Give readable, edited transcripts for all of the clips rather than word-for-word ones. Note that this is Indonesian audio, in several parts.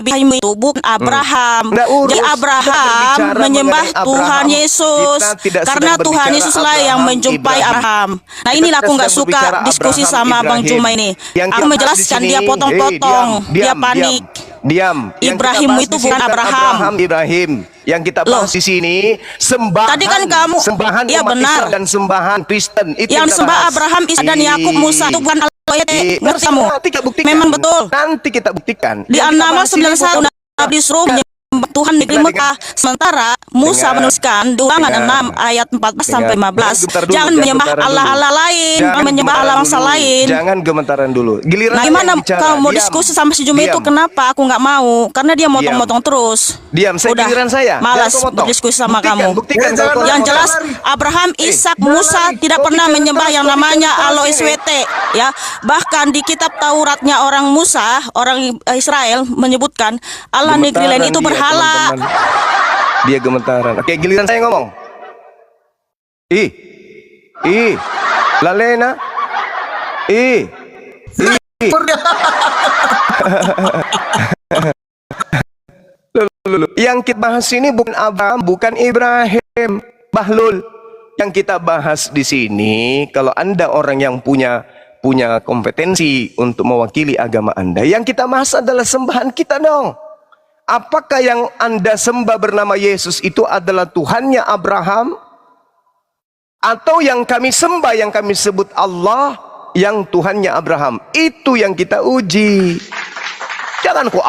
Ibrahim itu bukan Abraham. Jadi Abraham menyembah Tuhan Yesus karena Tuhan Yesuslah yang menjumpai Abraham. Nah inilah aku nggak suka diskusi sama Bang Juma ini. Aku menjelaskan dia potong-potong, dia panik. Diam. Ibrahim itu bukan Abraham. Ibrahim. Yang kita bahas di sini sembahan. Tadi kan kamu sembahan ya umat benar. Islam dan sembahan Kristen itu yang kita sembah bahas. Abraham, Ishak dan Yakub, Musa itu bukan Allah. Ngerti kamu? Nanti kita buktikan. Memang betul. Nanti kita buktikan. Di An-Naml 91 Nabi disuruh menyembah Tuhan negeri Mekah, sementara Musa menuliskan di Ulangan 6 ayat 14 sampai 15. Jangan menyembah Allah lain, jangan menyembah Allah bangsa lain. Jangan gemetaran dulu. Giliran nah gimana kamu mau diskusi sama si Juma itu? Kenapa aku nggak mau? Karena dia motong-motong terus. Diam, saya giliran saya. Malas berdiskusi sama kamu. Buktikan, yang jelas Abraham, Ishak, Musa tidak pernah menyembah yang namanya Allah SWT, ya. Bahkan di kitab Tauratnya orang Musa, orang Israel menyebutkan Allah negeri lain itu berhala. Teman-teman. Dia gemetaran. Oke, giliran saya ngomong. Lalena. Yang kita bahas ini bukan Abraham, bukan Ibrahim, Bahlul. Yang kita bahas di sini, kalau Anda orang yang punya kompetensi untuk mewakili agama Anda, yang kita bahas adalah sembahan kita dong. Apakah yang Anda sembah bernama Yesus itu adalah Tuhannya Abraham? Atau yang kami sembah, yang kami sebut Allah, yang Tuhannya Abraham? Itu yang kita uji. Jangan kok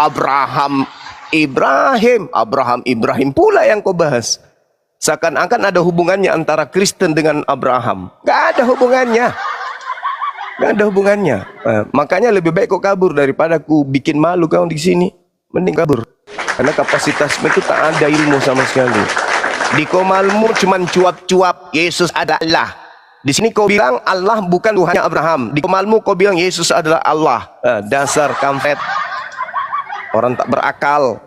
Ibrahim pula yang kau bahas. Seakan-akan ada hubungannya antara Kristen dengan Abraham. Gak ada hubungannya. Gak ada hubungannya. Makanya lebih baik kau kabur daripada ku bikin malu kau di sini. Mending kabur. Karena kapasitasmu itu tak ada ilmu sama sekali. Di komalmu cuman cuap-cuap Yesus adalah Allah. Di sini kau bilang Allah bukan Tuhannya Abraham. Di komalmu kau bilang Yesus adalah Allah. Dasar kampret. Orang tak berakal.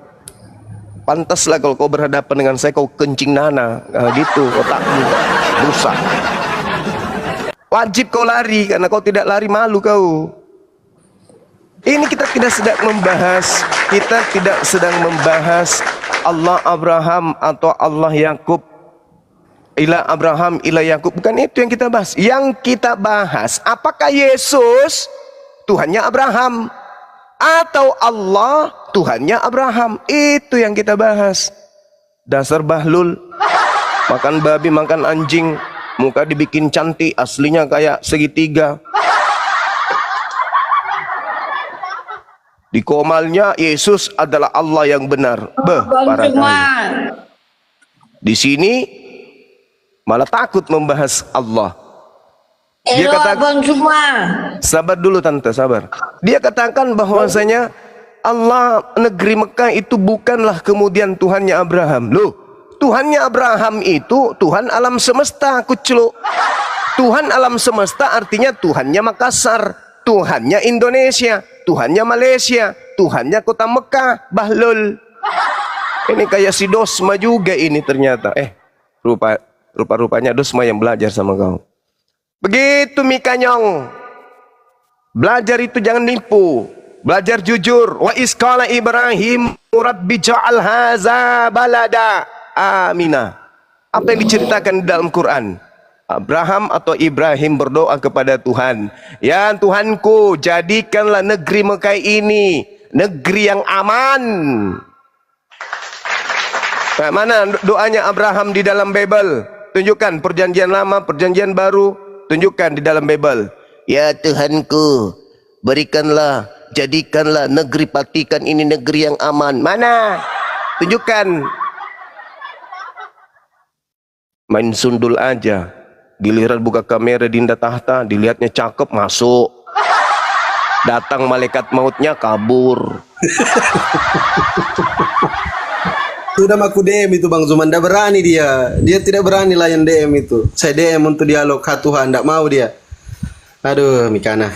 Pantaslah kalau kau berhadapan dengan saya kau kencing nana. Gitu otakmu. Rusak. Wajib kau lari, karena kau tidak lari malu kau. Ini kita tidak sedang membahas Allah Abraham atau Allah Yakub. Ila Abraham, ila Yakub. Bukan itu yang kita bahas. Yang kita bahas, apakah Yesus Tuhannya Abraham atau Allah Tuhannya Abraham? Itu yang kita bahas. Dasar Bahlul. Makan babi, makan anjing. Muka dibikin cantik, aslinya kayak segitiga. Di komalnya Yesus adalah Allah yang benar. Para kaya. Di sini malah takut membahas Allah. Dia katakan, sabar dulu tante, sabar. Dia katakan bahwasanya Allah negeri Mekah itu bukanlah kemudian Tuhannya Abraham. Loh, Tuhannya Abraham itu Tuhan alam semesta, kucluk. Tuhan alam semesta artinya Tuhannya Makassar, Tuhannya Indonesia, Tuhannya Malaysia, Tuhannya kota Mekah, Bahlul. Ini kayak si Dosma juga ini ternyata. Rupa-rupanya Dosma yang belajar sama kau. Begitu Mikanyong. Belajar itu jangan nipu. Belajar jujur. Wa isqala Ibrahim rabbi ja'al haza balada amina. Apa yang diceritakan di dalam Quran? Abraham atau Ibrahim berdoa kepada Tuhan, ya Tuhanku, jadikanlah negeri Mekah ini negeri yang aman. Nah, mana doanya Abraham di dalam Bible? Tunjukkan perjanjian lama, perjanjian baru. Tunjukkan di dalam Bible. Ya Tuhanku, berikanlah, jadikanlah negeri Patikan ini negeri yang aman. Mana? Tunjukkan. Main sundul aja. Giliran buka kamera Dinda Tahta, dilihatnya cakep, masuk. Datang malaikat mautnya, kabur. Sudah aku DM itu Bang Zuman, tidak berani dia. Dia tidak berani layan DM itu. Saya DM untuk dialog Tuhan, tidak mau dia. Aduh, Mikana.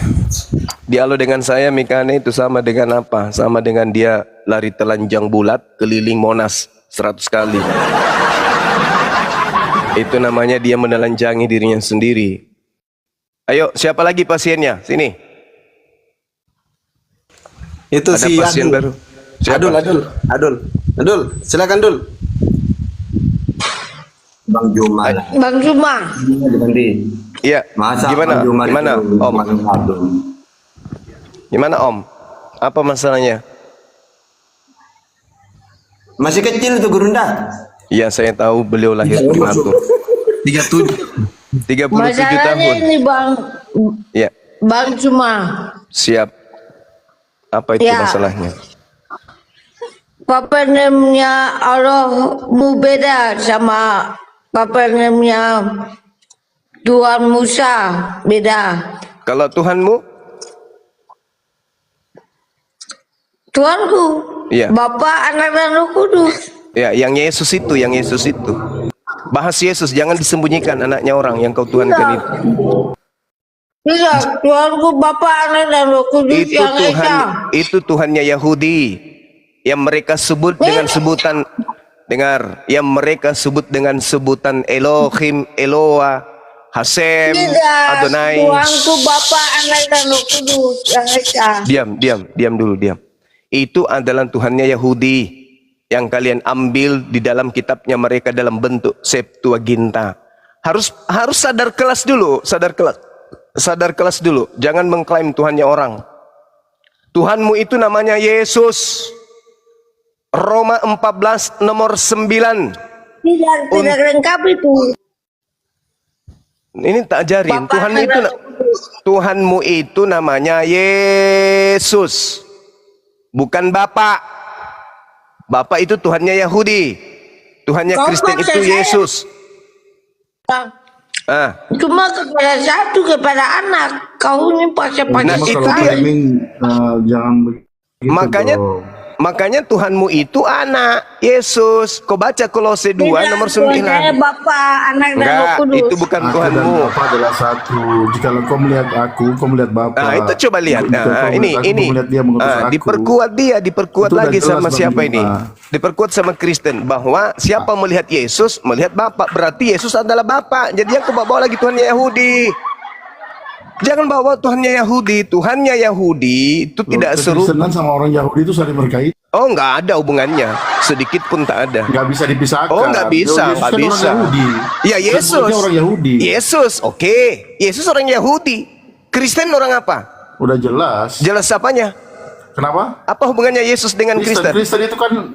Dialog dengan saya, Mikana, itu sama dengan apa? Sama dengan dia lari telanjang bulat keliling Monas 100 kali. Itu namanya dia menelanjangi dirinya sendiri. Ayo, siapa lagi pasiennya? Sini. Itu ada si pasien Anu. baru. Siapa? Adul, silakan Dul. Bang Juma. Bang Juma. Iya. Masa Gimana? Bang Juma Gimana, itu Om? Adul? Gimana, Om? Apa masalahnya? Masih kecil itu Gurunda. Iya, saya tahu beliau lahir di Manado. 37 Masalahnya tahun. ini Bang Iya, Bang Juma. siap. Apa itu Ya. masalahnya? Papa name-nya Allahmu beda sama papa name-nya Tuhan Musa, beda. Kalau Tuhanmu? Tuhanku, Iya. Bapa, Anak dan Roh Kudus. Ya, yang Yesus itu. Bahas Yesus, jangan disembunyikan anaknya orang yang kau tuhankan itu. Tidak, Tuhanku, Bapa, Anak dan Roh Kudus Itu yang Tuhan, Esa. itu Tuhannya Yahudi yang mereka sebut dengan sebutan, dengar, yang mereka sebut dengan sebutan Elohim, Eloah, Hasem, Tidak, Adonai. Tuhanku, Bapa, Anak dan Roh Kudus yang Esa. Diam dulu. Itu adalah Tuhannya Yahudi yang kalian ambil di dalam kitabnya mereka dalam bentuk Septuaginta. Harus sadar kelas dulu, sadar kelas dulu. Jangan mengklaim Tuhannya orang. Tuhanmu itu namanya Yesus. Roma 14 nomor 9. Tidak lengkap itu. Ini tak ajarin. Bapa, Tuhanmu Anak itu dan Roh Kudus. Tuhanmu itu namanya Yesus. Bukan Bapak. Bapak itu Tuhannya Yahudi. Tuhannya Kau Kristen paksa itu saya. Yesus. Ah, Cuma kepada satu, kepada anak. Kau ini pakai-pakai Nah, itu sekali. dia. Jangan begitu makanya dong. makanya Tuhanmu itu anak Yesus. Kau baca Kolose 2 Tidak, nomor Tuhan saya 9. Bapa, Anak dan Roh Enggak, Kudus. itu bukan Aku dan Tuhanmu. Bapa adalah satu. Jika kau melihat aku, kau melihat Bapa. Nah, itu coba lihat. Jika kau Nah, melihat ini aku, kau melihat dia mengutus aku. diperkuat Itu udah lagi jelas, sama Bang siapa Juma. ini? Diperkuat sama Kristen bahwa siapa melihat Yesus, melihat Bapa. Berarti Yesus adalah Bapa. Jadi yang kau bawa lagi Tuhannya Yahudi. Jangan bawa Tuhannya Yahudi. Tuhannya Yahudi itu tidak seru. Kekristenan sama orang Yahudi itu saling berkait. Oh, nggak ada hubungannya. Sedikit pun tak ada. Nggak bisa dipisahkan. Oh, nggak bisa, Yesus nggak kan bisa. Orang Yahudi. Ya, Yesus. Sebutnya orang Yahudi. Yesus, oke. Yesus orang Yahudi. Kristen orang apa? Udah jelas. Jelas apanya? Kenapa? Apa hubungannya Yesus dengan Kristen?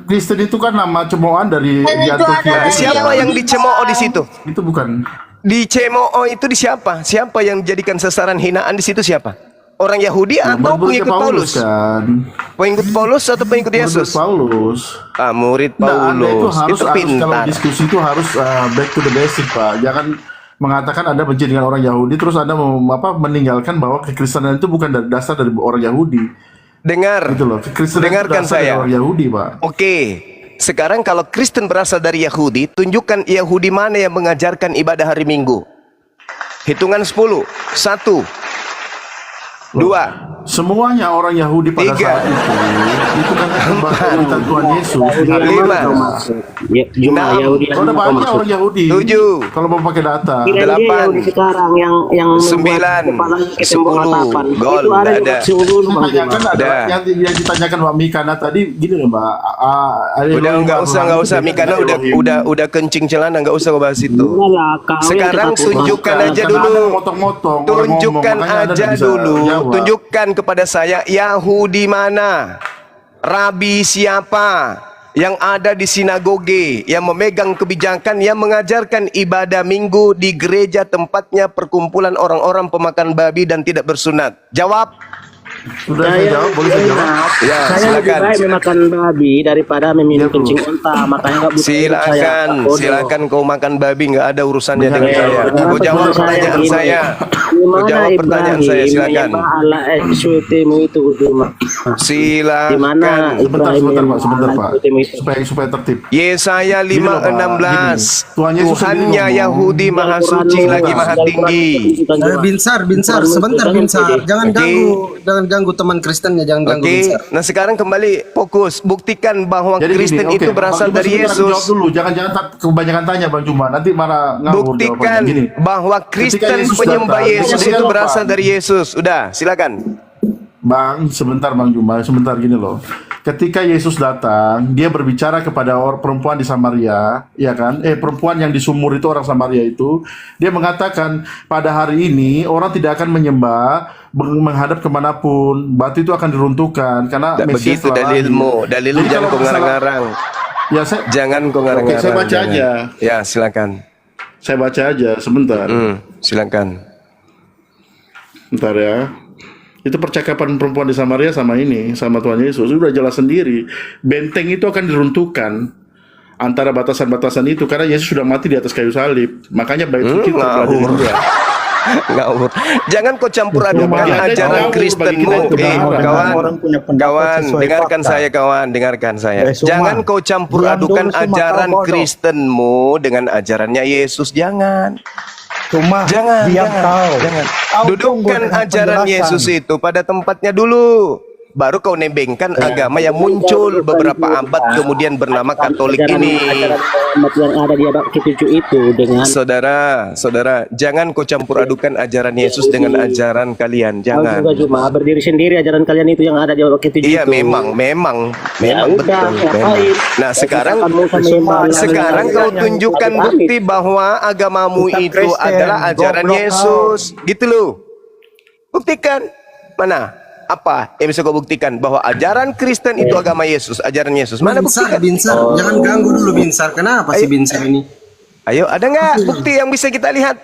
Kristen itu kan nama cemoohan dari Dan itu Antioquia. adalah Siapa yang dicemooh di situ? Itu bukan. Dicemooh itu di siapa? Siapa yang jadikan sasaran hinaan di situ siapa? Orang Yahudi atau Murid-muridnya pengikut Paulus? kan. Pengikut Paulus atau pengikut Murid Yesus? Paulus. Ah, murid Nah, Anda itu Paulus. harus, Itu kalau pintar. diskusi itu harus back to the basic, Pak. Jangan mengatakan Anda benci dengan orang Yahudi terus Anda meninggalkan bahwa kekristenan itu bukan dasar dari orang Yahudi. Dengar. Gitu loh. Kekristenan itu Dengarkan dasar dari saya. orang Yahudi, Pak. Oke. Sekarang kalau Kristen berasal dari Yahudi, tunjukkan Yahudi mana yang mengajarkan ibadah hari Minggu. Hitungan 10. 1, 2, Semuanya orang Yahudi pada 3, saat itu kan kebangkitan Tuhan Yesus di hari 5, Ya, cuma 6, Yahudi yang Kalau ada kau banyak maksud. orang Yahudi. 7, Kalau mau pakai data. Kirain dia 8, Yahudi sekarang yang 9, kepalanya ke tembok 10, ratapan. gol, Itu ada ada. di dulu Bang Juma. Tanyakan ada Udah. yang ditanyakan Mbak Mikana tadi gini loh Mbak. Udah nggak usah Mikana udah kencing celana, nggak usah kau bahas itu. Iyalah, kau yang Sekarang kita tunjukkan tugaskan. aja Karena dulu. Anda motong-motong, orang Tunjukkan ngomong, makanya Anda aja bisa dulu. jawab. Tunjukkan kepada saya Yahudi mana? Rabi siapa? Yang ada di sinagoge, yang memegang kebijakan, yang mengajarkan ibadah minggu di gereja tempatnya perkumpulan orang-orang pemakan babi dan tidak bersunat. Jawab. Sudah saya jawab, boleh saya jawab? Ya, Saya lebih silakan. baik memakan babi daripada meminum Ya, Bu. kencing unta. Makanya nggak butuh Silakan, silakan kau makan babi, nggak ada urusannya Benar, dengan ya. saya. Benar, Kau jawab benar, pertanyaan ini. saya. Kau Gimana jawab pertanyaan saya, silakan. menyembah Allah eksutimu itu Juma? Di mana Silakan. Sebentar Pak. Supaya tertib. Yesaya Gini loh, Pak, 5:16. gini. Tuhan Yesus sendiri Tuhannya ngomong. Yahudi maha suci lagi maha tinggi. Binsar, sebentar Binsar. Jangan ganggu teman Kristennya, jangan ganggu Oke, Binsar. nah sekarang kembali fokus, buktikan bahwa Jadi Kristen gini, itu oke, berasal Bang Juma, dari sebentar, aku jawab Yesus. dulu. Jangan kebanyakan tanya Bang Juma, nanti marah ngawur Buktikan jawabannya. Gini. bahwa Ketika Kristen Yesus penyembah datang, Yesus dia itu lupa. berasal dari Yesus. Udah, silakan. Bang, sebentar Bang Juma, sebentar gini loh. Ketika Yesus datang, dia berbicara kepada perempuan di Samaria, ya kan? Perempuan yang di sumur itu, orang Samaria itu, dia mengatakan pada hari ini orang tidak akan menyembah menghadap kemanapun, batu itu akan diruntuhkan karena Mesias begitu telah lahir. dalilmu Jadi jangan kalau kau masalah- ngarang-ngarang. Ya Jangan kau ngarang-ngarang. Oke, saya baca jangan. aja. Ya, silakan. Saya baca aja sebentar. Silakan. Bentar ya. Itu percakapan perempuan di Samaria sama ini, sama Tuhan Yesus. Sudah jelas sendiri. Benteng itu akan diruntuhkan antara batasan-batasan itu karena Yesus sudah mati di atas kayu salib. Makanya bait suci terpelajari ngawur. juga. Ngawur. Jangan kau campur adukan Bagi Anda ajaran ngawur, Kristenmu. bagi kita itu benar. Kawan, Orang punya pendapat kawan, sesuai dengarkan fakta. saya kawan, dengarkan saya. Suma, Jangan kau campur diam adukan dulu, Suma, ajaran kau bodoh. Kristenmu dengan ajarannya Yesus. Jangan. Cuma Jangan, diam jangan, kau. jangan. Kau tunggu Dudukkan dengan ajaran penjelasan. Yesus itu pada tempatnya dulu. Baru kau nebengkan agama yang muncul beberapa abad kemudian bernama Katolik ini. Ajaran Muhammad yang ada di abad ke-7 itu dengan Saudara, jangan kau campur adukan ajaran Yesus dengan ajaran kalian. Kau Jangan. juga cuma berdiri sendiri ajaran kalian itu yang ada di abad ke-7 Iya, itu. memang Ya udah, betul. Memang. ngapain? Nah, sekarang Sekarang sekarang kau tunjukkan bukti bahwa agamamu Kita itu Kristen, adalah ajaran goblok Yesus. Gitu loh. Buktikan. Mana? Apa yang bisa kau buktikan bahwa ajaran Kristen itu agama Yesus, ajaran Yesus? Mana Binsar, buktikan? Binsar. Jangan ganggu dulu Binsar. Kenapa sih Binsar ini? Ayo, ada nggak bukti yang bisa kita lihat?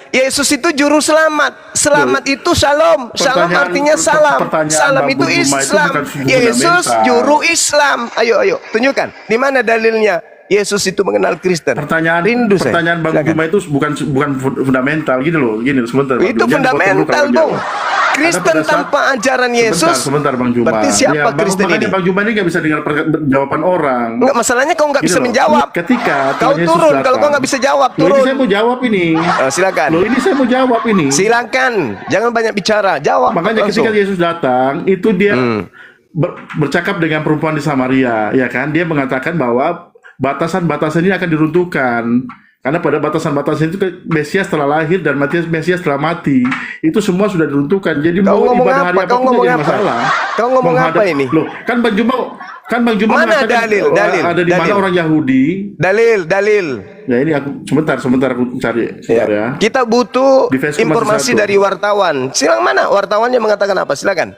Yesus itu juru selamat. Selamat itu salam. Salam Pertanyaan- artinya salam. pertanyaan Salam Bang itu Bujuma itu Islam. bukan Yesus fundamental. juru Islam. Ayo, tunjukkan. Di mana dalilnya? Yesus itu mengenal Kristen. Rindu saya. Pertanyaan Bang Silakan. Juma itu bukan fundamental gitu loh. Gini sebentar. Bang Itu Juma. Jangan fundamental, potong dulu Bang. kalau jawab. Kristen Ada pada saat- tanpa ajaran Yesus. Sebentar Bang Juma. Berarti siapa Kristen makanya ini? Bang Juma ini nggak bisa dengar jawaban orang. Enggak, masalahnya kau nggak Gitu bisa loh. menjawab. Ketika Kau Tuhan Yesus turun. datang. Kalau kau nggak bisa jawab, Loh, ini turun. saya mau jawab ini. Silakan. Loh, ini saya mau jawab ini. Silakan. Jangan banyak bicara. Jawab. Makanya langsung. ketika Yesus datang, itu dia bercakap dengan perempuan di Samaria, ya kan? Dia mengatakan bahwa batasan-batasan ini akan diruntuhkan. Karena pada batasan-batasan itu Mesias telah lahir dan Mesias telah mati. Itu semua sudah diruntukan. Jadi Kau mau ngomong ibadah apa? hari Kau apapun ngomong jadi apa? masalah. Kau ngomong apa ini? Loh, kan Bang Juma Mana mengatakan, dalil? ada di mana Dalil. orang Yahudi. Dalil. Ya ini aku sebentar aku cari sebentar ya. Kita butuh Di Facebook informasi masih satu. dari wartawan. Silang mana? Wartawannya mengatakan apa? Silakan.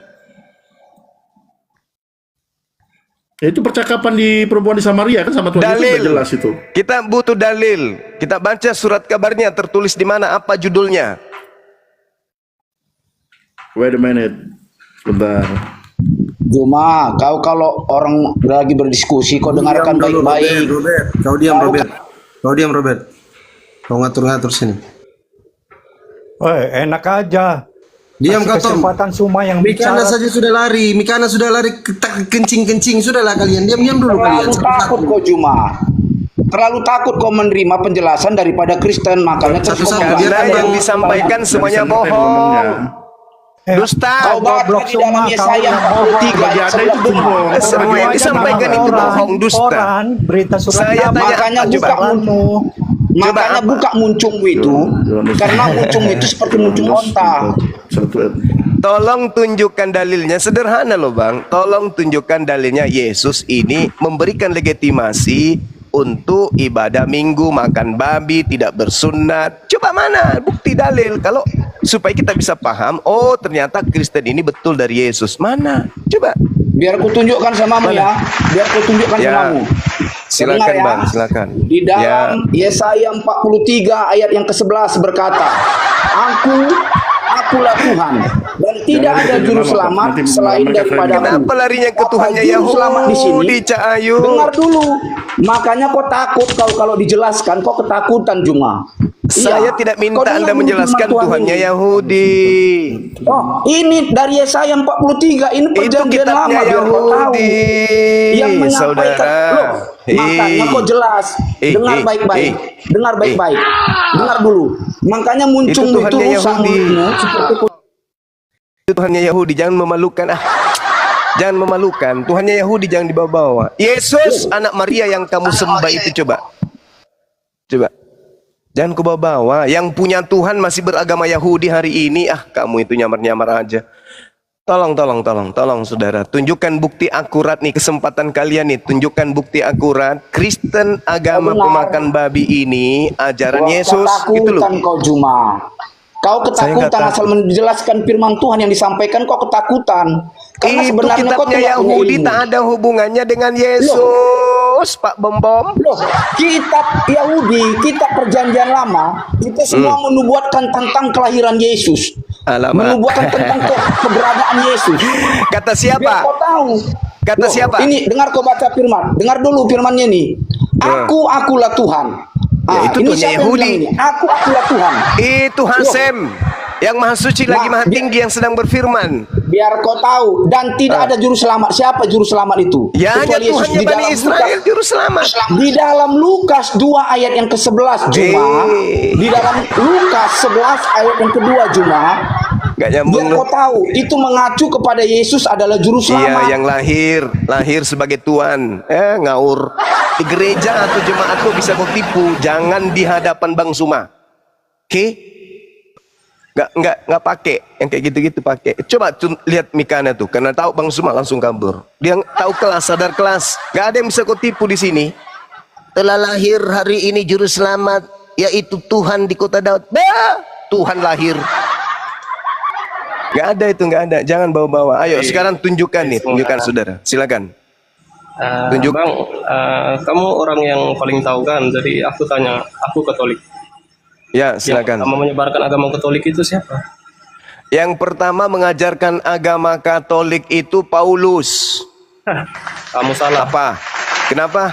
Ya, itu percakapan di perempuan di Samaria kan sama Tuhan Yesus Dalil. sudah jelas itu. Kita butuh dalil. Kita baca surat kabarnya tertulis di mana? Apa judulnya? Wait a minute. Sebentar. Cuma kau kalau orang lagi berdiskusi kau dengarkan Diam dulu, baik-baik. Robert. Kau diam Robert. Kau ngatur-ngatur sini. Enak aja. Diam kau Tom. Kesempatan Suma yang Mikana bicara. saja sudah lari. Mikana sudah lari kencing-kencing. Sudahlah kalian. Diam dulu kalian. Terlalu takut kau Cuma. Terlalu takut kau menerima penjelasan daripada Kristen, makanya terus kau Satu-satu. membahas. Karena yang disampaikan semuanya bohong. Dusta. Kau baca goblok di dalam Suma, Yesaya kau yang 43 Bagi ayat Anda itu 11. bohong. Semua yang disampaikan itu bohong, dusta. Koran, berita surat Saya kabar. tanya, Makanya coba. buka makanya apa? buka muncungmu itu, karena muncung itu seperti muncung onta. Tolong tunjukkan dalilnya. Sederhana loh Bang. Tolong tunjukkan dalilnya. Yesus ini memberikan legitimasi untuk ibadah minggu, makan babi, tidak bersunat. Coba mana bukti dalil? Kalau supaya kita bisa paham, oh ternyata Kristen ini betul dari Yesus. Mana? Coba. Biar ku tunjukkan samamu ya. Biar ku tunjukkan Ya. samamu. Silakan Dengar ya. Bang, silakan. Di dalam Yesaya 43 ayat yang ke-11 berkata, Akulah Tuhan dan tidak ada juru selamat selain daripada Aku. Kenapa larinya ke Tuhannya Juru selamat di sini? Yahudi, Cak Ayu? Dengar dulu. Makanya kau takut kalau dijelaskan kau ketakutan Juma. Saya Iya. tidak Kau minta dengar Anda dulu menjelaskan firman Tuhan Tuhannya ini. Yahudi. Oh, ini dari Yesaya 43 ini Itu perjanjian kitabnya lama biar kau tahu. Yahudi. Yang menyampaikan Saudara. loh, makanya kau jelas. Dengar baik-baik. Dengar baik-baik. Dengar dulu. Makanya muncung Itu itu Tuhannya rusak Yahudi. mulutmu seperti Itu Tuhannya Yahudi, jangan memalukan. Jangan memalukan. Tuhannya Yahudi jangan dibawa-bawa. Yesus anak Maria yang kamu sembah itu coba. Jangan kau bawa-bawa. Yang punya Tuhan masih beragama Yahudi hari ini. Kamu itu nyamar-nyamar aja. Tolong saudara, tunjukkan bukti akurat nih, kesempatan kalian nih, tunjukkan bukti akurat. Kristen agama pemakan babi ini ajaran Yesus itu loh. Kau Juma, kau ketakutan asal menjelaskan firman Tuhan yang disampaikan, kau ketakutan. Karena Itu sebenarnya kau kitabnya tidak punya Yahudi ilmu. tak ada hubungannya dengan Yesus, Pak Bom. Loh, kitab Yahudi, kitab perjanjian lama, itu semua menubuatkan tentang kelahiran Yesus. Alamak. Menubuatkan tentang keberadaan Yesus. Kata Biar siapa? kau tahu. Kata siapa? Ini dengar kau baca firman. Dengar dulu firmannya nih. Akulah Tuhan. Ya, itu ini Tuhan siapa yang Yahudi. bilang ini? Akulah Tuhan. Itu Hasem yang maha suci lagi maha tinggi yang sedang berfirman. Biar kau tahu, dan tidak ada juru selamat. Siapa juru selamat itu? Ya hanya Kecuali Yesus. Tuhannya Di Bani dalam Israel Lukas, juru selamat. di dalam Lukas 2 ayat yang ke-11 Juma. Di dalam Lukas 11 ayat yang kedua Juma. Gak nyambung Biar lu. kau tahu, itu mengacu kepada Yesus adalah juru selamat. Iya, yang lahir sebagai Tuhan. Ngaur. Di gereja atau jemaat lu bisa kau tipu, jangan di hadapan Bang Suma. Oke? Nggak pakai yang kayak gitu-gitu pakai. Coba lihat Mikana tuh, karena tahu Bang Suma langsung kabur. Dia tahu kelas, sadar kelas. Nggak ada yang bisa kau tipu di sini. Telah lahir hari ini juru selamat, yaitu Tuhan di kota Daud. Tuhan lahir. Nggak ada itu, nggak ada. Jangan bawa-bawa. Ayo sekarang tunjukkan nih, tunjukkan saudara. Silakan. Tunjuk. Bang, kamu orang yang paling tahu kan, jadi aku tanya, aku Katolik. Ya, Yang silakan. pertama menyebarkan agama Katolik itu siapa? Yang pertama mengajarkan agama Katolik itu Paulus. Kamu salah. Apa? Kenapa?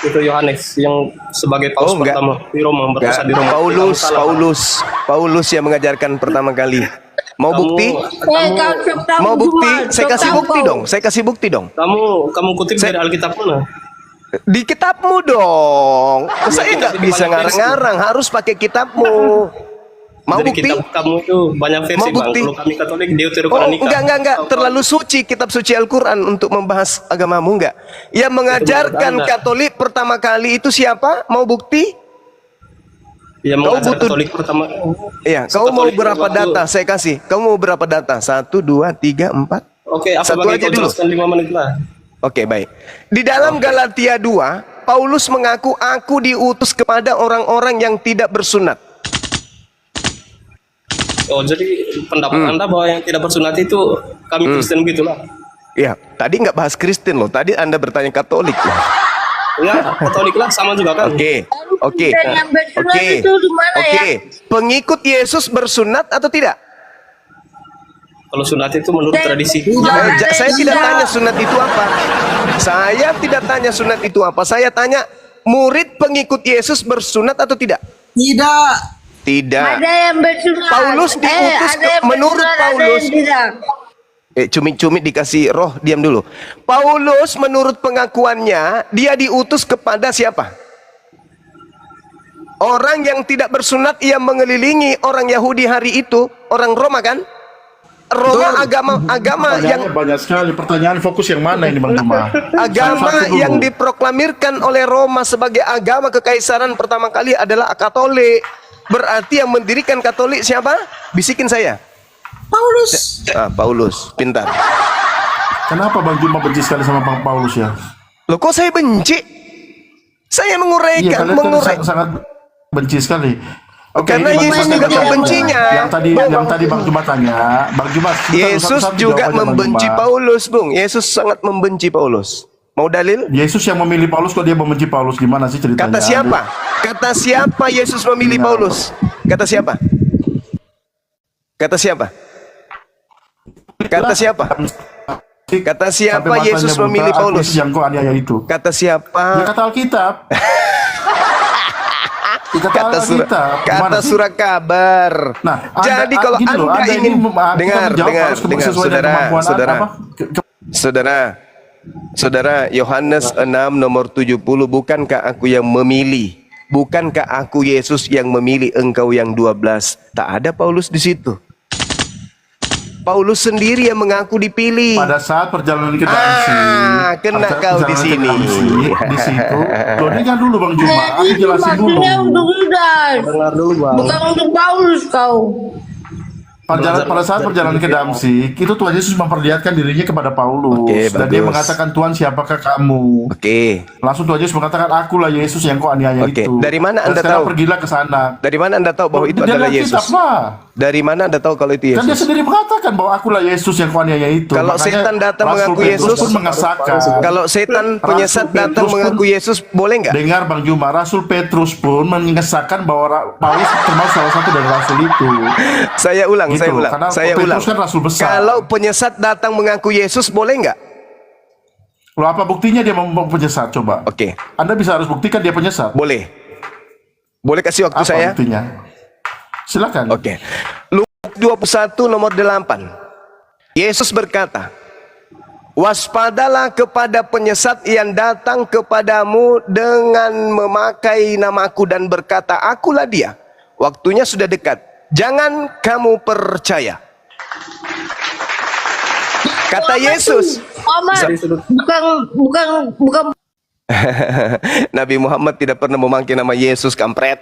Itu Yohanes yang sebagai paus enggak. pertama di Roma, berkuasa di Roma. Kamu salah, Paulus yang mengajarkan pertama kali. Mau bukti? Mau bukti? Saya kasih bukti dong. Saya kasih bukti dong. Kamu kutip dari Alkitab mana? Di kitabmu dong. Saya nggak bisa ngarang-ngarang, harus pakai kitabmu. Mau Jadi bukti? kitab kamu itu banyak versi, Mau Bang. bukti? Kalau kami Katolik Oh, Deuterokanonika. enggak. Terlalu suci kitab suci Al-Quran untuk membahas agamamu, enggak. Yang mengajarkan Anda. Katolik pertama kali itu siapa? Mau bukti? Yang Kau mengajar butuh- Katolik pertama. Iya, kau mau Katolik berapa waktu- data? Saya kasih. Kau mau berapa data? 1, 2, 3, 4? Oke, aku Satu bagi aja kau dulu. jelaskan 5 menit lah. Oke, baik. Di dalam Galatia 2, Paulus mengaku, aku diutus kepada orang-orang yang tidak bersunat. Oh, jadi pendapat Anda bahwa yang tidak bersunat itu kami Kristen begitulah. Ya, tadi nggak bahas Kristen loh. Tadi Anda bertanya Katolik loh. Ya, Katolik lah sama juga kan. Oke. Dan yang bersunat Oke. itu di mana ya? Oke. Pengikut Yesus bersunat atau tidak? Kalau sunat itu menurut tradisi. Saya tidak tanya sunat itu apa. Saya tidak tanya sunat itu apa. Saya tanya murid pengikut Yesus bersunat atau tidak? Tidak. Tidak. Ada yang bersunat. Paulus diutus ada yang menurut bersunat, ada Paulus. yang tidak. Cumi-cumi dikasih roh, diam dulu. Paulus menurut pengakuannya, dia diutus kepada siapa? Orang yang tidak bersunat, ia mengelilingi orang Yahudi hari itu, orang Roma kan? Roma agama yang Pertanyaannya banyak sekali. Pertanyaan fokus yang mana ini Bang Juma? agama Satu-satu dulu. yang diproklamirkan oleh Roma sebagai agama kekaisaran pertama kali adalah Katolik. Berarti yang mendirikan Katolik siapa? Bisikin saya. Paulus. Paulus, pintar. Kenapa Bang Juma benci sekali sama Bang Paulus ya? Loh, kok saya benci? Iya, Saya menguraikan, kalian kan sangat benci sekali. Oke, Karena ini Bang Yesus Juma juga tanya. membencinya. Yang tadi Bang Juma tanya, Bang Juma Yesus satu-satu juga jawab aja, Bang membenci Juma. Paulus, Bung. Yesus sangat membenci Paulus. Mau dalil? Yesus yang memilih Paulus, kok dia membenci Paulus? Gimana sih ceritanya? Kata siapa? Kata siapa Yesus memilih Paulus? Kata siapa? Kata siapa? Kata siapa? Kata siapa Sampai Yesus matanya memilih buta, aku Paulus? Yesus yang kau aniaya itu. Kata Ya siapa? kata Alkitab. Kata surat kabar. Nah, Jadi kalau gini loh, Anda ingin kita menjawab harus sesuai dengan kemampuan Saudara, Yohanes 6 nomor 70, bukankah aku yang memilih? Bukankah aku Yesus yang memilih engkau yang 12? Tak ada Paulus di situ. Paulus sendiri yang mengaku dipilih. pada saat perjalanan ke Damsi. Kena kau di sini. Di situ. Loh, dengar dulu Bang Juma, aku Itu jelasin dulu. maksudnya untuk Yudas. Dengar dulu, Bang. Bukan untuk Paulus kau. pada saat perjalanan ke Damsyik itu Tuhan Yesus memperlihatkan dirinya kepada Paulus Oke, dan dia bagus. mengatakan, Tuhan siapakah kamu? Oke. Langsung Tuhan Yesus mengatakan, akulah Yesus yang kau aniaya Oke. itu. Dari mana Dan Anda sekarang tahu? pergilah ke sana. Dari mana Anda tahu bahwa itu Dia adalah lihat Yesus? kitab, lah. Dari mana Anda tahu kalau itu Kan dia Yesus? sendiri mengatakan bahwa akulah Yesus yang kau aniaya itu. Kalau Makanya setan datang Rasul mengaku Petrus Yesus, pun mengesahkan. Kalau setan penyesat Rasul datang Petrus pun- mengaku Yesus, boleh nggak? Dengar Bang Juma, Rasul Petrus pun mengesahkan bahwa Paulus termasuk salah satu dari Rasul itu. Saya ulang, Gitu saya loh, ulang, karena saya Petrus ulang. kan rasul besar. Kalau penyesat datang mengaku Yesus, boleh nggak? Loh, apa buktinya dia mau penyesat? Coba. Oke, Anda bisa harus buktikan dia penyesat. boleh. Boleh kasih waktu Apa saya? buktinya? Silakan. Oke. Lukas 21 nomor 8. Yesus berkata, waspadalah kepada penyesat yang datang kepadamu dengan memakai namaku dan berkata, akulah dia. Waktunya sudah dekat. Jangan kamu percaya. Kata Yesus. Muhammad, bukan Nabi Muhammad tidak pernah memakai nama Yesus, kampret.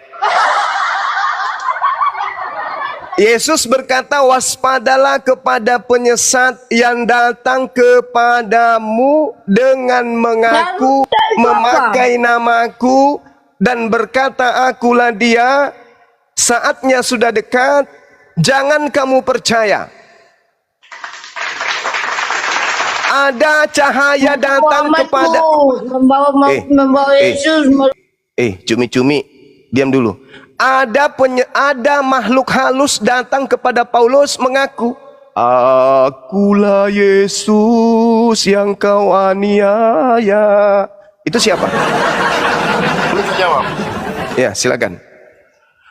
Yesus berkata, waspadalah kepada penyesat yang datang kepadamu dengan mengaku memakai namaku dan berkata, akulah dia. Saatnya sudah dekat, jangan kamu percaya. Ada cahaya datang Muhammad kepada tuh membawa Yesus. Cumi-cumi, diam dulu. Ada makhluk halus datang kepada Paulus mengaku, akulah Yesus yang kau aniaya. Itu siapa? Boleh saya jawab? Ya, silakan.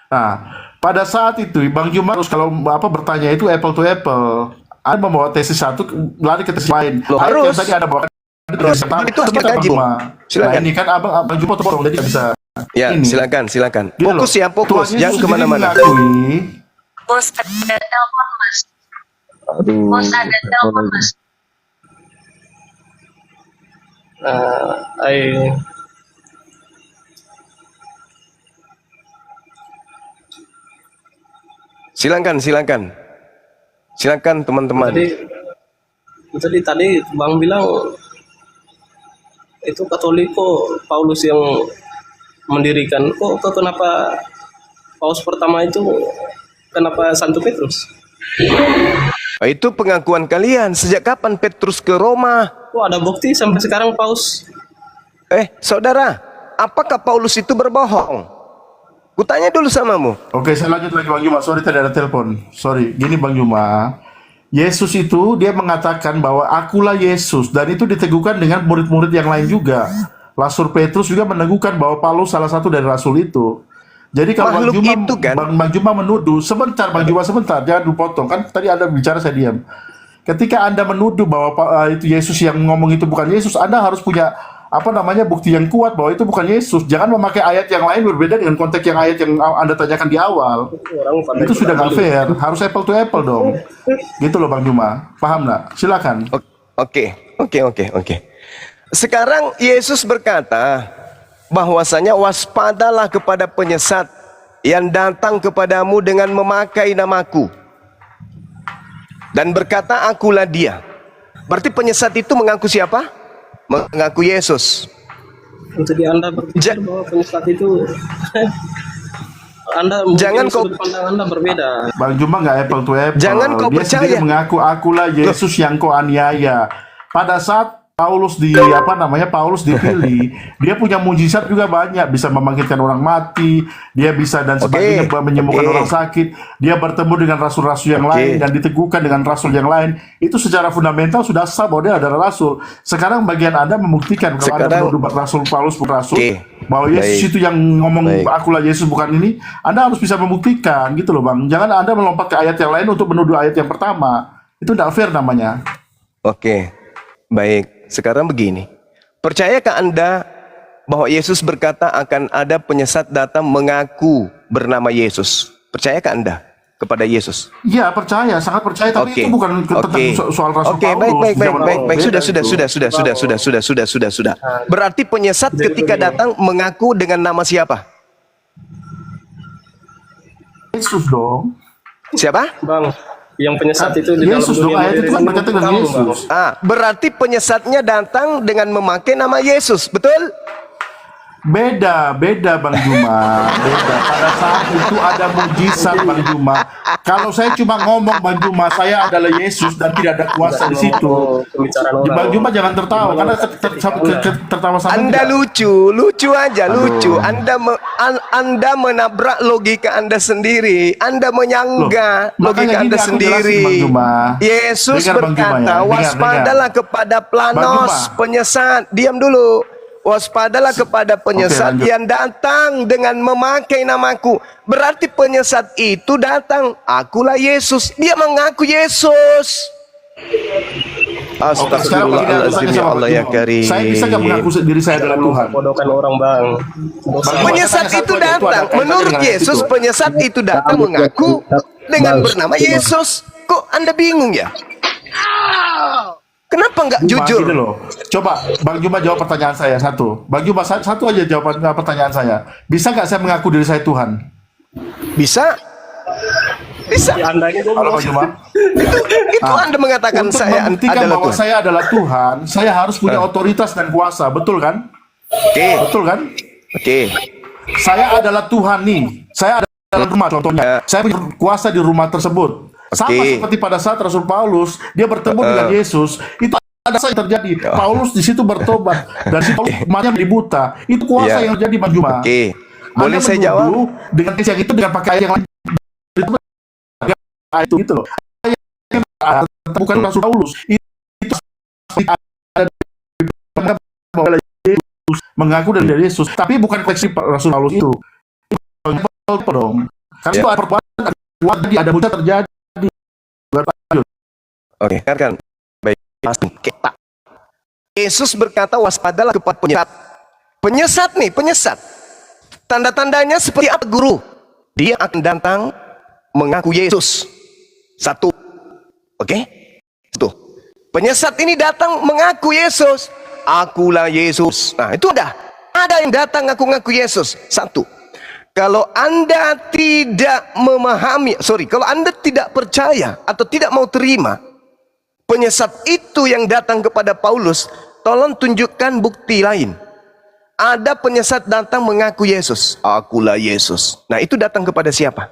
Nah, pada saat itu Bang Juma harus kalau bertanya itu apple to apple. Anda membawa tesis satu, lari ke tesis lain. Loh, Ayat harus. yang tadi Anda bawa Itu harus kita kaji. Nah, ini kan Abang Juma potong, jadi nggak bisa. Ya, Ini. silakan. Gini Fokus loh, ya, fokus. Tuhan Yesus Jangan sendiri kemana-mana. mengakui, Bos ada telepon mas. Bos ada telepon mas. Silakan teman-teman. Tadi Bang bilang itu Katolik kok Paulus yang mendirikan. Kenapa Paus pertama itu kenapa Santo Petrus? Itu pengakuan kalian. Sejak kapan Petrus ke Roma? Ada bukti sampai sekarang Paus. Saudara, apakah Paulus itu berbohong? Kutanya dulu samamu. Oke, saya lanjut lagi Bang Juma. Sorry tadi ada telepon. Sorry. Gini Bang Juma. Yesus itu dia mengatakan bahwa akulah Yesus dan itu diteguhkan dengan murid-murid yang lain juga. Rasul Petrus juga meneguhkan bahwa Paulus salah satu dari rasul itu. Jadi kalau Makhluk Bang Juma, itu kan? Bang Juma menuduh, sebentar Bang Juma sebentar, jangan dipotong kan tadi Anda bicara saya diam. Ketika Anda menuduh bahwa itu Yesus yang ngomong itu bukan Yesus, Anda harus punya bukti yang kuat bahwa itu bukan Yesus. Jangan memakai ayat yang lain berbeda dengan konteks yang ayat yang Anda tanyakan di awal. Itu sudah nggak fair. Harus apple to apple dong. Gitu loh Bang Juma. Paham nggak? Silakan. Oke. Sekarang Yesus berkata bahwasanya waspadalah kepada penyesat yang datang kepadamu dengan memakai namaku dan berkata akulah dia. Berarti penyesat itu mengaku siapa? Mengaku Yesus. Jadi Anda berpikir bahwa penyesat itu Jangan kau sudut pandang Anda berbeda. Bang Juma nggak apple to apple. Jangan kau Dia percaya. sendiri mengaku akulah Yesus yang kau aniaya. Pada saat Paulus Paulus dipilih, dia punya mujizat juga banyak, bisa membangkitkan orang mati, dia bisa dan sebagainya menyembuhkan orang sakit, dia bertemu dengan rasul-rasul yang lain dan diteguhkan dengan rasul yang lain. Itu secara fundamental sudah sah bahwa dia adalah rasul. Sekarang bagian Anda membuktikan kalau Anda menuduh Rasul Paulus bukan rasul, bahwa Yesus itu yang ngomong akulah Yesus bukan ini, Anda harus bisa membuktikan gitu loh Bang. Jangan Anda melompat ke ayat yang lain untuk menuduh ayat yang pertama. Itu tidak fair namanya. Oke, baik. Sekarang begini, percayakah Anda bahwa Yesus berkata akan ada penyesat datang mengaku bernama Yesus? Percayakah Anda kepada Yesus? Iya, percaya, sangat percaya, tapi itu bukan tentang soal Rasul Paulus. Baik. Sudah. Berarti penyesat ketika datang mengaku dengan nama siapa? Yesus dong. Siapa? Bang, Yang penyesat itu di dalam Yesus dong, dunia ayat itu kan menjadi berkata dengan kamu, Bang. Yesus. Berarti penyesatnya datang dengan memakai nama Yesus, betul? Beda Bang Juma, beda. Pada saat itu ada mujizat Bang Juma. Kalau saya cuma ngomong Bang Juma, saya adalah Yesus dan tidak ada kuasa di situ. Pembicaraan orang. Bang Juma jangan tertawa karena tertawa sama Anda tidak. lucu aja, lucu. Anda menabrak logika Anda sendiri. Anda menyanggah Loh, logika makanya Anda gini aku sendiri. jelasin, Bang Juma. Yesus Dengar, Bang Juma, ya. berkata, Dengar. waspadalah kepada planos, Bang Juma. penyesat. Diam dulu. Waspadalah kepada penyesat lanjut. yang datang dengan memakai namaku. Berarti penyesat itu datang. Akulah Yesus. Dia mengaku Yesus. Astagfirullahaladzim, ya Allah ya Karim. Saya bisa nggak mengaku diri saya adalah Tuhan? Membodohkan orang, Bang. Penyesat itu datang. Menurut Yesus, penyesat itu datang mengaku dengan bernama Yesus. Kok Anda bingung ya? Kenapa nggak Juma, jujur? gini loh. Coba Bang Juma jawab pertanyaan saya satu. Bang Juma satu aja jawaban pertanyaan saya. Bisa nggak saya mengaku diri saya Tuhan? Bisa? Bisa. Anda ini Halo Bang Juma. Itu Anda mengatakan Untuk saya membuktikan adalah bahwa Tuhan. saya adalah Tuhan, saya harus punya otoritas dan kuasa, betul kan? Oke, Betul kan? oke. Saya adalah Tuhan nih. Saya adalah rumah contohnya. Saya punya kuasa di rumah tersebut. Sama Oke. seperti pada saat Rasul Paulus dia bertemu dengan Yesus, itu ada yang terjadi. Paulus di situ bertobat dan si Paulus matanya menjadi buta. Itu kuasa Ya. yang terjadi Bang Juma. Oke. Boleh Anda saya jawab? menuduh dengan kisah itu dengan pakai ayat yang lain. Itu gitu loh. Bukan Rasul Paulus. Itu ada Yesus mengaku dari Yesus, tapi bukan koleksi Rasul Paulus itu. Apa dong? Karena itu ada perbuatan, ada mujizat terjadi. Oke, kan. Baik. Pak. Yesus berkata waspadalah kepada penyesat. Penyesat nih, penyesat. Tanda-tandanya seperti apa, guru? Dia akan datang mengaku Yesus. Satu. Oke? Satu. Penyesat ini datang mengaku Yesus. Akulah Yesus. Nah, itu udah. Ada yang datang ngaku-ngaku Yesus. Satu. Kalau Anda tidak memahami, kalau Anda tidak percaya atau tidak mau terima penyesat itu yang datang kepada Paulus, tolong tunjukkan bukti lain. Ada penyesat datang mengaku Yesus. Akulah Yesus. Nah, itu datang kepada siapa?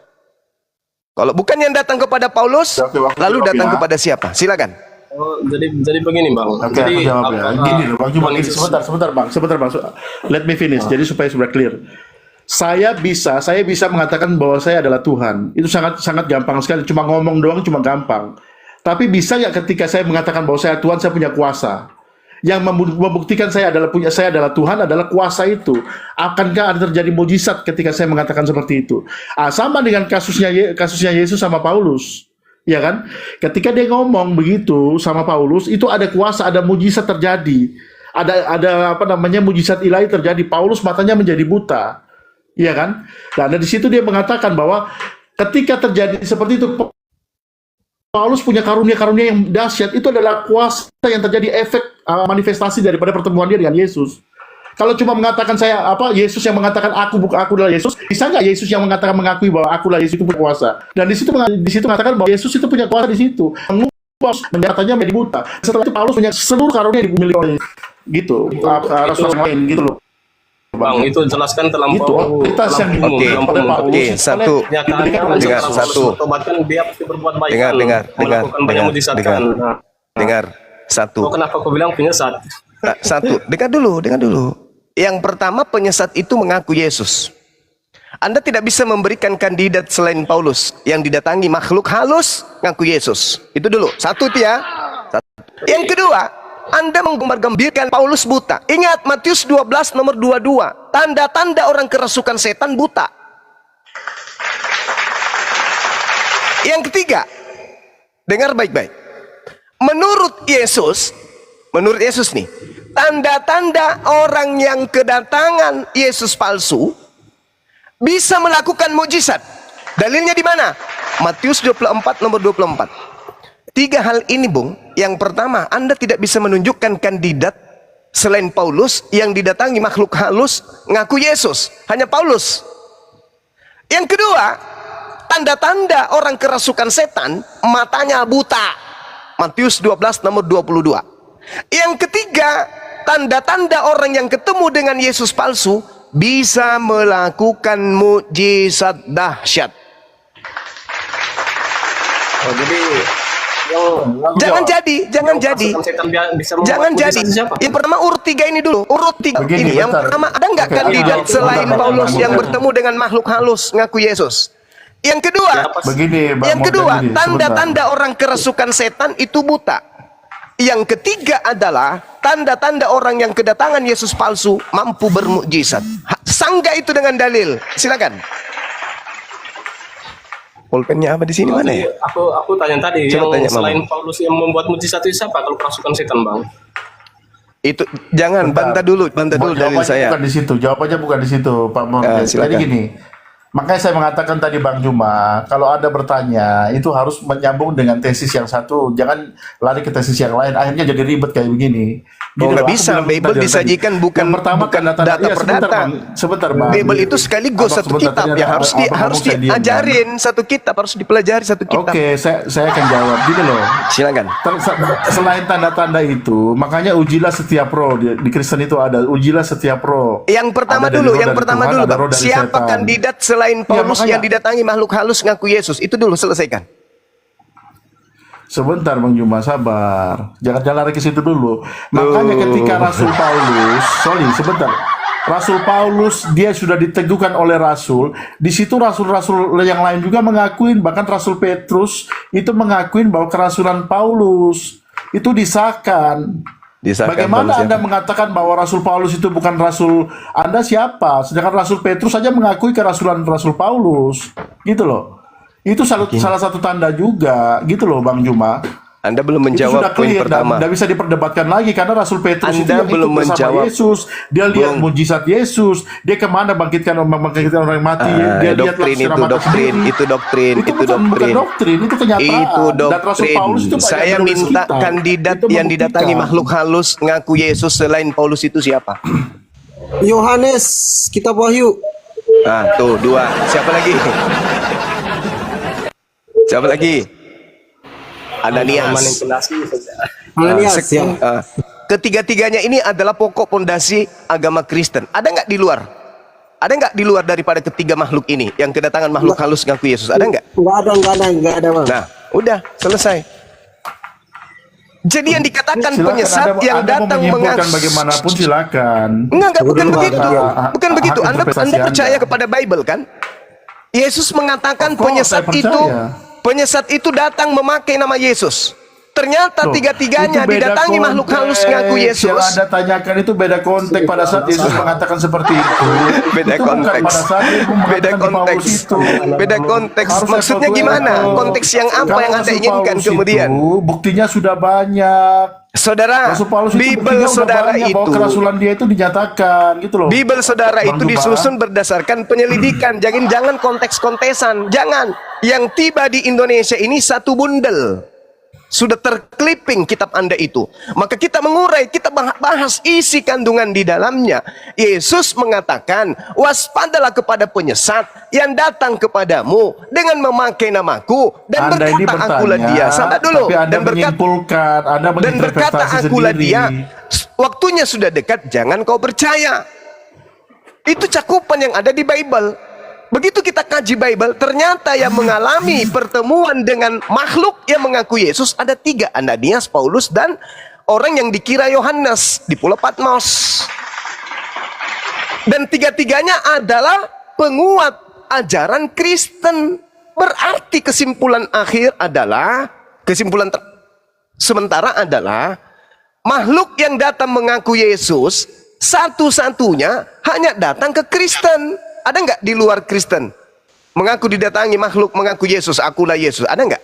Kalau bukan yang datang kepada Paulus, lalu datang kepada siapa? Silakan. Oh, jadi begini, Bang. Oke, Jadi aku jawab ya. Gini loh, Bang Juma, gini, sebentar Bang. Let me finish. Jadi supaya sudah clear. Saya bisa mengatakan bahwa saya adalah Tuhan. Itu sangat gampang sekali. Cuma ngomong doang, cuma gampang. Tapi bisa nggak ketika saya mengatakan bahwa saya Tuhan, saya punya kuasa? Yang membuktikan saya adalah Tuhan adalah kuasa itu. Akankah ada terjadi mujizat ketika saya mengatakan seperti itu? Sama dengan kasusnya Yesus sama Paulus, ya kan? Ketika dia ngomong begitu sama Paulus, itu ada kuasa, ada mujizat terjadi. Ada mujizat ilahi terjadi. Paulus matanya menjadi buta. Iya kan? Dan di situ dia mengatakan bahwa ketika terjadi seperti itu, Paulus punya karunia-karunia yang dahsyat. Itu adalah kuasa yang terjadi, efek manifestasi daripada pertemuan dia dengan Yesus. Kalau cuma mengatakan Yesus yang mengatakan aku adalah Yesus, bisa nggak Yesus yang mengakui bahwa akulah Yesus itu punya kuasa? Dan di situ mengatakan bahwa Yesus itu punya kuasa di situ. Mengubah menjadinya menjadi buta. Setelah itu Paulus punya seluruh karunia yang dimiliki oleh gitu. Rasul lain gitu loh. Bang, itu jelaskan terlampau. Itu otoritas yang dimiliki oleh Paulus. Oke, satu. Dengar, satu. Dengar, satu. Kenapa kau bilang penyesat? Satu. Dengar dulu. Yang pertama, penyesat itu mengaku Yesus. Anda tidak bisa memberikan kandidat selain Paulus yang didatangi makhluk halus ngaku Yesus. Itu dulu. Satu itu ya. Yang kedua, Anda menggambar-gambirkan Paulus buta. Ingat Matius 12 nomor 22. Tanda-tanda orang kerasukan setan buta. Yang ketiga, dengar baik-baik. Menurut Yesus nih, tanda-tanda orang yang kedatangan Yesus palsu bisa melakukan mujizat. Dalilnya di mana? Matius 24 nomor 24. Tiga hal ini, Bung. Yang pertama, Anda tidak bisa menunjukkan kandidat selain Paulus yang didatangi makhluk halus ngaku Yesus. Hanya Paulus. Yang kedua, tanda-tanda orang kerasukan setan, matanya buta. Matius 12 nomor 22. Yang ketiga, tanda-tanda orang yang ketemu dengan Yesus palsu bisa melakukan mukjizat dahsyat. Oh, jadi Jangan jadi. Yang pertama urut 3 ini dulu. Urut 3 Begini, ini. Yang bentar. pertama, ada nggak Oke, kandidat bentar. selain Bentar, Paulus bentar. yang bertemu dengan makhluk halus ngaku Yesus? Yang kedua, Begini, Bang Morgan, tanda-tanda orang kerasukan setan itu buta. Yang ketiga adalah tanda-tanda orang yang kedatangan Yesus palsu mampu bermukjizat. Sanggah itu dengan dalil. Silakan. Pulpennya apa di sini mana ya? Aku tanya tadi, Coba yang tanya, selain Mama. Paulus yang membuat mujizat itu siapa kalau kerasukan setan, Bang? Itu jangan bantah dulu dalil Jawabannya saya. bukan di situ. Jawabannya bukan di situ, Pak Morgan. Silakan. Jadi gini. Makanya saya mengatakan tadi Bang Juma, kalau Anda bertanya itu harus menyambung dengan tesis yang satu, jangan lari ke tesis yang lain. Akhirnya jadi ribet kayak begini. Oh, nggak loh, aku bisa. bilang Bible tadi. disajikan bukan Yang pertama data iya, per sebentar, data. Bang. Sebentar, Bang. Bible itu sekaligus Abang, satu sebentar, kitab tadi ya ada harus abang ngomong, saya diam, diajarin satu kitab, harus dipelajari satu kitab. Oke, saya akan jawab. Gini loh. Silakan. Selain tanda-tanda itu, makanya ujilah setiap roh di Kristen itu ada ujilah setiap roh. Yang pertama Ada dari dulu, roh yang dari pertama Tuhan, dulu, ada Bang. roh dari Siapa setan. kandidat selain Paulus makanya. yang didatangi makhluk halus ngaku Yesus? Itu dulu selesaikan. Sebentar Bang Juma, sabar. Jangan lari ke situ dulu. Makanya ketika Rasul Paulus dia sudah diteguhkan oleh Rasul. Di situ rasul-rasul yang lain juga mengakuin, bahkan Rasul Petrus itu mengakuin bahwa kerasulan Paulus itu disahkan. Bagaimana Paulus Anda mengatakan bahwa Rasul Paulus itu bukan Rasul? Anda siapa? Sedangkan Rasul Petrus saja mengakui kerasulan Rasul Paulus. Gitu loh. Itu salah satu tanda juga. Gitu loh Bang Juma. Anda belum Itu sudah menjawab poin clear dan pertama. tidak bisa diperdebatkan lagi karena Rasul Petrus itu Anda yang belum ikut bersama menjawab. Yesus. Dia lihat Bung. mujizat Yesus. Dia kemana membangkitkan orang yang mati. Dia lihat Doktrin secara itu mata doktrin, sendiri. itu doktrin, Itu itu bukan doktrin. doktrin, itu kenyataan. Itu Dan Rasul Paulus itu doktrin. banyak Saya menulis minta kitab. kandidat Itu yang didatangi membuktikan. makhluk halus ngaku Yesus selain Paulus itu siapa? Yohanes, kitab Wahyu. Ah, tuh 2. Siapa lagi? Siapa lagi? Ananias. Ananias, ya. Ketiga-tiganya ini adalah pokok pondasi agama Kristen. Ada nggak di luar? Ada nggak di luar daripada ketiga makhluk ini yang kedatangan makhluk halus ngaku Yesus? Ada nggak? Enggak ada, Bang. Nah, udah selesai. Jadi yang dikatakan Silakan, penyesat yang Anda mau datang menyimpulkan mengaku bagaimanapun silakan. Enggak, bukan Dulu, begitu. Bang. Bukan begitu. Hak Anda interpretasi percaya Anda. kepada Bible kan? Yesus mengatakan Of course, saya penyesat itu datang memakai nama Yesus. Ternyata Loh, tiga-tiganya itu beda didatangi makhluk halus ngaku konteks. Yesus. Yang Anda tanyakan itu beda konteks pada saat Yesus mengatakan seperti itu. Beda Itu bukan konteks. pada saat Yesus mengatakan Beda di Paulus konteks. itu. Beda konteks. Harus Maksudnya apple to gimana? apple. Konteks yang apa Kalau yang Anda Rasul inginkan Paulus kemudian? Itu, buktinya sudah banyak. Saudara, Rasul Paulus itu Bible buktinya udah saudara banyak bahwa itu. kerasulan dia itu dinyatakan gitu loh. Bible saudara Bang itu Juma. disusun berdasarkan penyelidikan. Jangan konteks-kontesan. Jangan. Yang tiba di Indonesia ini satu bundel. Sudah terclipping kitab Anda itu. Maka kita mengurai, kita bahas isi kandungan di dalamnya. Yesus mengatakan, waspadalah kepada penyesat yang datang kepadamu dengan memakai namaku dan Anda ini berkata akulah bertanya, dia. Sabar dulu. tapi Anda Dan berkata, menyimpulkan, Anda dan berkata menginterpretasi akulah sendiri. dia. Waktunya sudah dekat, jangan kau percaya. Itu cakupan yang ada di Bible. Begitu kita kaji Bible, ternyata yang mengalami pertemuan dengan makhluk yang mengaku Yesus ada 3. Ananias, Paulus, dan orang yang dikira Yohanes di Pulau Patmos. Dan tiga-tiganya adalah penguat ajaran Kristen. Berarti kesimpulan akhir adalah, sementara adalah makhluk yang datang mengaku Yesus satu-satunya hanya datang ke Kristen. Ada nggak di luar Kristen mengaku didatangi makhluk mengaku Yesus, akulah Yesus? Ada nggak?